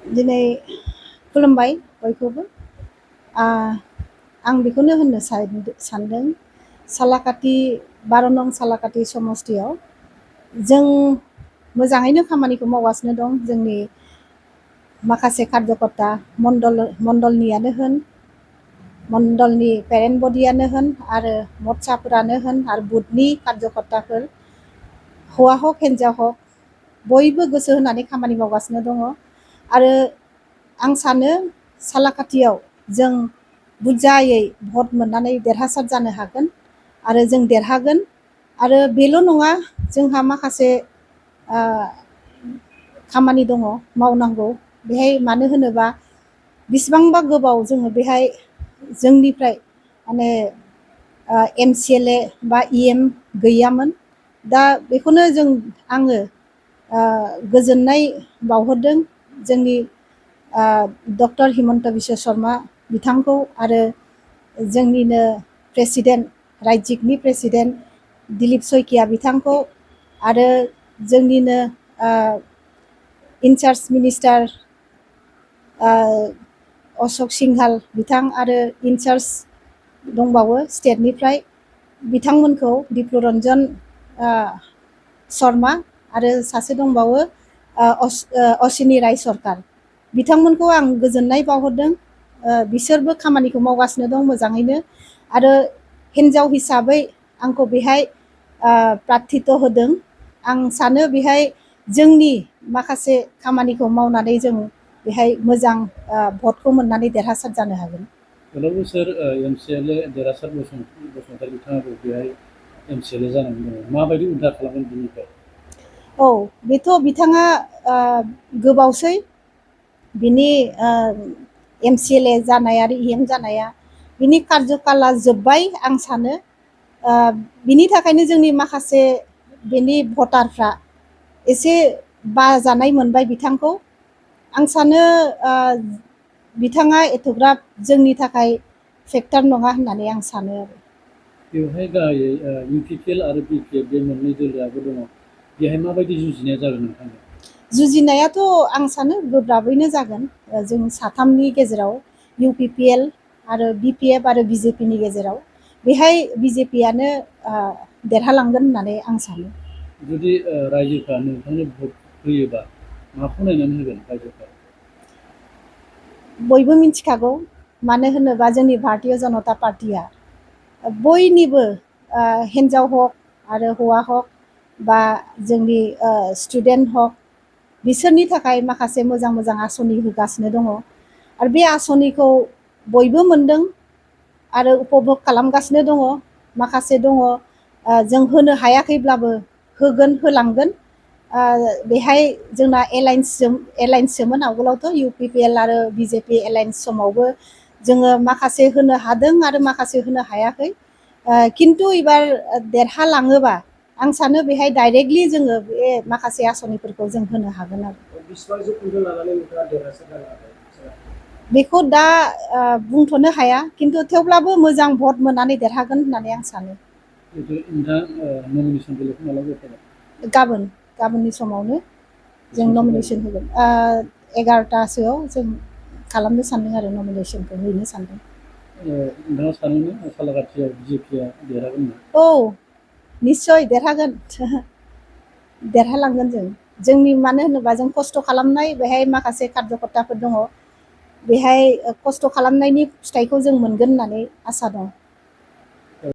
दिनै खुलुमबाय बयखौबो। आं बेखौनो होननो सानदों सालाकाटि 12 नं सालाकाटि समस्तियाव जों मोजाङैनो खामानिखौ मावगासिनो दं। जोंनि माखासे कार्यकर्ता मण्डलनियानो होन, मण्डलनि पेरेन्ट बडियानो होन आरो मर्चाफोरानो होन आरो बुथनि कार्यकर्ताफोर हौवा हक हिन्जाव हक बयबो गोसो होनानै खामानि मावगासिनो दङ। आरो आं सानो सालाकाटियाव जों बुरजायै भट मोननानै देरहासार जानो हागोन आरो जों देरहागोन। आरो बेल' नङा, जोंहा माखासे खामानि दङ मावनांगौ बेहाय। मानो होनोबा बिसिबांबा गोबाव जोङो बेहाय जोंनिफ्राय माने MCLA बा EM गैयामोन। दा बेखौनो आङो गोजोननाय बावहरदों जोंनि डक्टर हिमन्त बिश्व शर्मा बिथांखौ आरो जोंनिनो प्रेसिडेन्ट रायजिकनि प्रेसिडेन्ट दिलीप शइकिया बिथांखौ आरो जोंनिनो इनचार्ज मिनिस्टार अशक सिंहाल बिथां आरो इनचार्ज दंबावो स्टेटनिफ्राय बिथांमोनखौ दिप्लु रन्जन शर्मा आरो सासे दंबावो अश्विनी राय सरकार बिथांमोनखौ आं गोजोननाय बावहरदों। बिसोरबो खामानिखौ मावगासिनो दं मोजाङैनो। आरो हिन्जाव हिसाबै आंखौ बेहाय प्रार्थित होदों। आं सानो बेहाय जोंनि माखासे खामानिखौ मावनानै जों बेहाय मोजां भटखौ मोननानै देरहासार जानो हागोन। थेवब्लाबो सोर MCLA देरहासार बसुमतारी बिथाङाबो बेहाय MCLA जानानै दङ, माबायदि उद्धार खालामगोन बिनिफ्राय? औ, बेथ' बिथाङा गोबावसै बिनि MCLA जानाय आरो EM जानाया। बिनि कार्यकाला जोब्बाय आं सानो। बिनि थाखायनो जोंनि माखासे बेनि भटारफ्रा एसे बाजानाय मोनबाय बिथांखौ। आं सानो बिथाङा एथ'ग्राब जोंनि थाखाय फेक्टर नङा होननानै आं सानो आरो। बेवहाय गाहायै UPPL आरो BPF बे मोननै दोलोआबो दङ। बेहाय माबायदि जुजिनाया जागोन नोंथांनि? जुजिनायाथ' आं सानो गोब्राबैनो जागोन। जों साथामनि गेजेराव UPPL आरो BPF आरो BJP नि गेजेराव बेहाय BJP आनो देरहालांगोन होननानै आं सानो। जुदि रायजोफ्रा नोंथांनो भट होयोबा माखौ नायनानै होगोन रायजोफ्रा? बयबो मिथिखागौ। मानो होनोबा जोंनि भारतीय जनता पार्टिया बयनिबो हिन्जाव हक आरो हौवा हक बा जोंनि स्टुडेन्ट हक बिसोरनि थाखाय माखासे मोजां मोजां आसनि होगासिनो दङ। आरो बे आसनिखौ बयबो मोनदों आरो उपभग खालामगासिनो दङ। माखासे दङ जों होनो हायाखैब्लाबो होगोन, होलांगोन। बेहाय जोंना एलायन्ससोमोन आवगोलावथ' UPPL आरो BJP एलायन्स समावबो जोङो माखासे होनो हादों आरो माखासे होनो हायाखै। खिन्थु एबार देरहालाङोबा आं सानो बेहाय डाइरेक्टलि जोङो बे माखासे आसनिफोरखौ जों होनो हागोन आरो। बेसेबां जौखोन्दो लानानै नोंथाङा देरहासार जानो हागोन? बेखौ दा बुंथ'नो हाया, खिन्थु थेवब्लाबो मोजां भट मोननानै देरहागोन होननानै आं सानो। नोंथाङा नमिनेसन बिलाइखौ माला गथायगोन? गाबोननि समावनो जों बेसेबांसो नमिनेसन जायो? होगोन। 11टासोआव जों खालामनो सानदों आरो नमिनेसनखौ हैनो सानदों। नोंथाङा सानोना सालाकाटियाव BJP देरहागोन होनना? औ, निस्सय देरहागोन। देरहालांगोन जोंनि मानो होनोबा जों खस्थ' खालामनाय बेहाय माखासे कार्यकर्ताफोर दङ। बेहाय खस्थ' खालामनायनि फिथाइखौ जों मोनगोन होननानै आसा दं।